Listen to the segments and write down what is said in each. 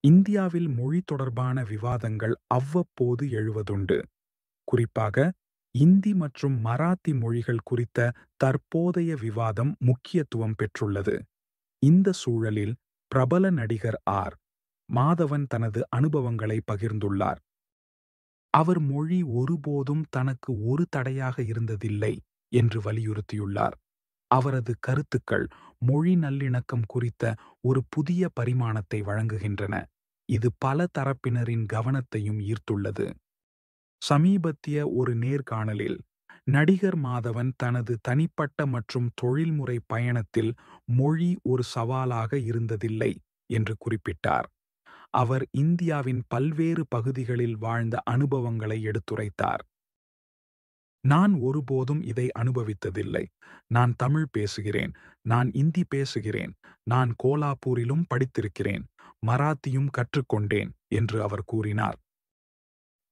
இந்தியாவில் மொழி தொடர்பான விவாதங்கள் அவ்வப்போது எழுவதுண்டு. குறிப்பாக இந்தி மற்றும் மராத்தி மொழிகள் குறித்த தற்போதைய விவாதம் முக்கியத்துவம் பெற்றுள்ளது. இந்த சூழலில் பிரபல நடிகர் ஆர். மாதவன் தனது அனுபவங்களை பகிர்ந்துள்ளார். அவர் மொழி ஒருபோதும் தனக்கு ஒரு தடையாக இருந்ததில்லை என்று வலியுறுத்தியுள்ளார். அவரது கருத்துக்கள் மொழி நல்லிணக்கம் குறித்த ஒரு புதிய பரிமாணத்தை வழங்குகின்றன. இது பல தரப்பினரின் கவனத்தையும் ஈர்த்துள்ளது. சமீபத்திய ஒரு நேர்காணலில் நடிகர் மாதவன் தனது தனிப்பட்ட மற்றும் தொழில்முறை பயணத்தில் மொழி ஒரு சவாலாக இருந்ததில்லை என்று குறிப்பிட்டார். அவர் இந்தியாவின் பல்வேறு பகுதிகளில் வாழ்ந்த அனுபவங்களை எடுத்துரைத்தார். நான் ஒருபோதும் இதை அனுபவித்ததில்லை. நான் தமிழ் பேசுகிறேன். நான் இந்தி பேசுகிறேன். நான் கோலாப்பூரிலும் படித்திருக்கிறேன். மராத்தியும் கற்றுக்கொண்டேன் என்று அவர் கூறினார்.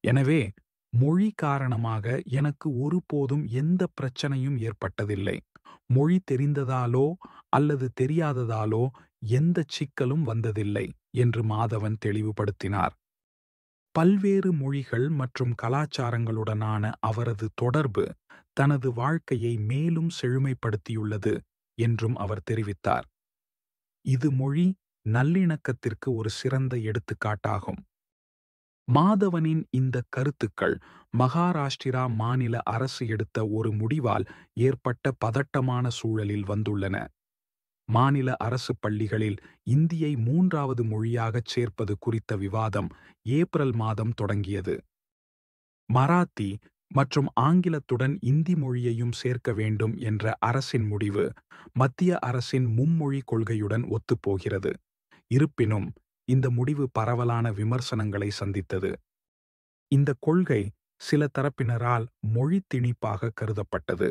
எனவே மொழி காரணமாக எனக்கு ஒருபோதும் எந்த பிரச்சனையும் ஏற்பட்டதில்லை. மொழி தெரிந்ததாலோ அல்லது தெரியாததாலோ எந்த சிக்கலும் வந்ததில்லை என்று மாதவன் தெளிவுபடுத்தினார். பல்வேறு மொழிகள் மற்றும் கலாச்சாரங்களுடனான அவரது தொடர்பு தனது வாழ்க்கையை மேலும் செழுமைப்படுத்தியுள்ளது என்றும் அவர் தெரிவித்தார். இது மொழி நல்லிணக்கத்திற்கு ஒரு சிறந்த எடுத்துக்காட்டாகும். மாதவனின் இந்த கருத்துக்கள் மகாராஷ்டிரா மாநில அரசு எடுத்த ஒரு முடிவால் ஏற்பட்ட பதட்டமான சூழலில் வந்துள்ளன. மாநில அரசு பள்ளிகளில் இந்தியை 3வது மொழியாகச் சேர்ப்பது குறித்த விவாதம் ஏப்ரல் மாதம் தொடங்கியது. மராத்தி மற்றும் ஆங்கிலத்துடன் இந்தி மொழியையும் சேர்க்க வேண்டும் என்ற அரசின் முடிவு மத்திய அரசின் மும்மொழி கொள்கையுடன் ஒத்துப்போகிறது. இருப்பினும் இந்த முடிவு பரவலான விமர்சனங்களை சந்தித்தது. இந்த கொள்கை சில தரப்பினரால் மொழி திணிப்பாக கருதப்பட்டது.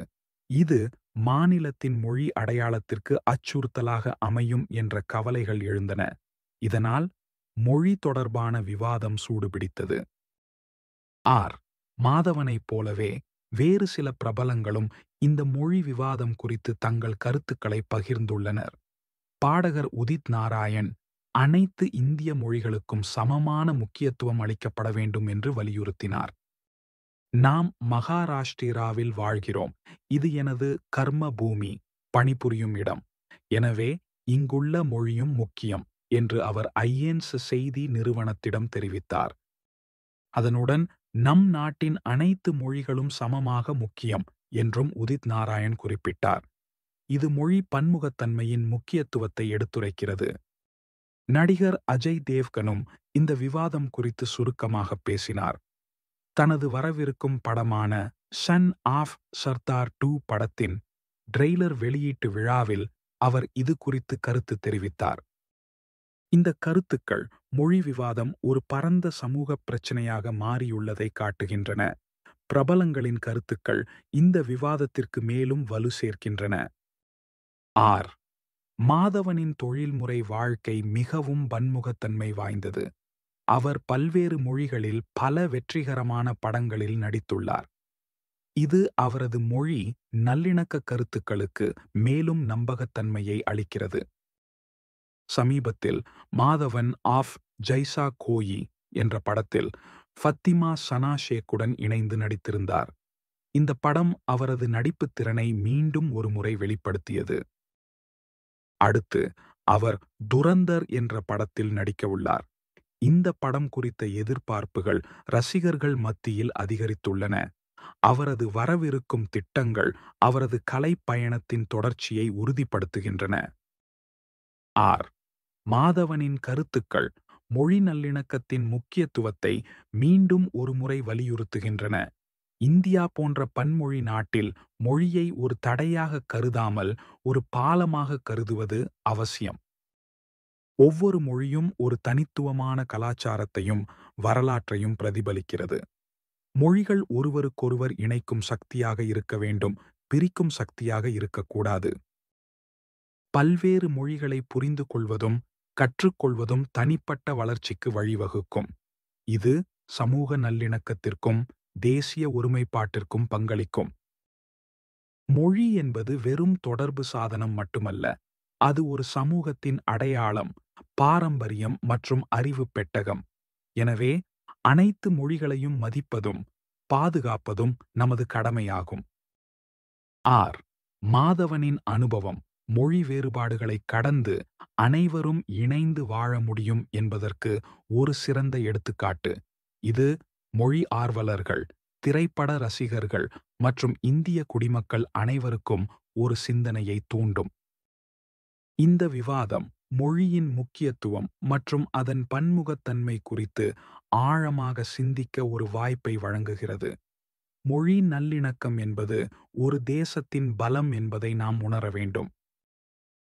இது மாநிலத்தின் மொழி அடையாளத்திற்கு அச்சுறுத்தலாக அமையும் என்ற கவலைகள் எழுந்தன. இதனால் மொழி தொடர்பான விவாதம் சூடுபிடித்தது. ஆர். மாதவனைப் போலவே வேறு சில பிரபலங்களும் இந்த மொழி விவாதம் குறித்து தங்கள் கருத்துக்களை பகிர்ந்துள்ளனர். பாடகர் உதித் நாராயண் அனைத்து இந்திய மொழிகளுக்கும் சமமான முக்கியத்துவம் அளிக்கப்பட வேண்டும் என்று வலியுறுத்தினார். நாம் மகாராஷ்டிராவில் வாழ்கிறோம். இது எனது கர்ம பூமி, பணிபுரியும் இடம். எனவே இங்குள்ள மொழியும் முக்கியம் என்று அவர் ஐஎன்ஸ் செய்தி நிறுவனத்திடம் தெரிவித்தார். அதனுடன் நம் நாட்டின் அனைத்து மொழிகளும் சமமாக முக்கியம் என்றும் உதித் நாராயண் குறிப்பிட்டார். இது மொழி பன்முகத்தன்மையின் முக்கியத்துவத்தை எடுத்துரைக்கிறது. நடிகர் அஜய் தேவ்கனும் இந்த விவாதம் குறித்து சுருக்கமாக பேசினார். தனது வரவிருக்கும் படமான சன் ஆஃப் சர்தார் 2 படத்தின் ட்ரெய்லர் வெளியீட்டு விழாவில் அவர் இது குறித்து கருத்து தெரிவித்தார். இந்த கருத்துக்கள் மொழி விவாதம் ஒரு பரந்த சமூக பிரச்சினையாக மாறியுள்ளதை காட்டுகின்றன. பிரபலங்களின் கருத்துக்கள் இந்த விவாதத்திற்கு மேலும் வலு சேர்க்கின்றன. ஆர். மாதவனின் தொழில்முறை வாழ்க்கை மிகவும் பன்முகத்தன்மை வாய்ந்தது. அவர் பல்வேறு மொழிகளில் பல வெற்றிகரமான படங்களில் நடித்துள்ளார். இது அவரது மொழி நல்லிணக்க கருத்துக்களுக்கு மேலும் நம்பகத்தன்மையை அளிக்கிறது. சமீபத்தில் மாதவன் ஆஃப் ஜைசா கோயி என்ற படத்தில் ஃபத்திமா சனா ஷேக்குடன் இணைந்து நடித்திருந்தார். இந்த படம் அவரது நடிப்புத் திறனை மீண்டும் ஒருமுறை வெளிப்படுத்தியது. அடுத்து அவர் துரந்தர் என்ற படத்தில் நடிக்கவுள்ளார். இந்த படம் குறித்த எதிர்பார்ப்புகள் ரசிகர்கள் மத்தியில் அதிகரித்துள்ளன. அவரது வரவிருக்கும் திட்டங்கள் அவரது கலைப் பயணத்தின் தொடர்ச்சியை உறுதிப்படுத்துகின்றன. ஆர். மாதவனின் கருத்துக்கள் மொழி நல்லிணக்கத்தின் முக்கியத்துவத்தை மீண்டும் ஒருமுறை வலியுறுத்துகின்றன. இந்தியா போன்ற பன்மொழி நாட்டில் மொழியை ஒரு தடையாக கருதாமல் ஒரு பாலமாக கருதுவது அவசியம். ஒவ்வொரு மொழியும் ஒரு தனித்துவமான கலாச்சாரத்தையும் வரலாற்றையும் பிரதிபலிக்கிறது. மொழிகள் ஒருவருக்கொருவர் இணைக்கும் சக்தியாக இருக்க வேண்டும், பிரிக்கும் சக்தியாக இருக்கக்கூடாது. பல்வேறு மொழிகளை புரிந்து கொள்வதும் கற்றுக்கொள்வதும் தனிப்பட்ட வளர்ச்சிக்கு வழிவகுக்கும். இது சமூக நல்லிணக்கத்திற்கும் தேசிய ஒருமைப்பாட்டிற்கும் பங்களிக்கும். மொழி என்பது வெறும் தொடர்பு சாதனம் மட்டுமல்ல, அது ஒரு சமூகத்தின் அடையாளம், பாரம்பரியம் மற்றும் அறிவு பெட்டகம். எனவே அனைத்து மொழிகளையும் மதிப்பதும் பாதுகாப்பதும் நமது கடமையாகும். ஆர். மாதவனின் அனுபவம் மொழி வேறுபாடுகளை கடந்து அனைவரும் இணைந்து வாழ முடியும் என்பதற்கு ஒரு சிறந்த எடுத்துக்காட்டு. இது மொழி ஆர்வலர்கள், திரைப்பட ரசிகர்கள் மற்றும் இந்திய குடிமக்கள் அனைவருக்கும் ஒரு சிந்தனையை தூண்டும். இந்த விவாதம் மொழியின் முக்கியத்துவம் மற்றும் அதன் பன்முகத்தன்மை குறித்து ஆழமாக சிந்திக்க ஒரு வாய்ப்பை வழங்குகிறது. மொழி நல்லிணக்கம் என்பது ஒரு தேசத்தின் பலம் என்பதை நாம் உணர வேண்டும்.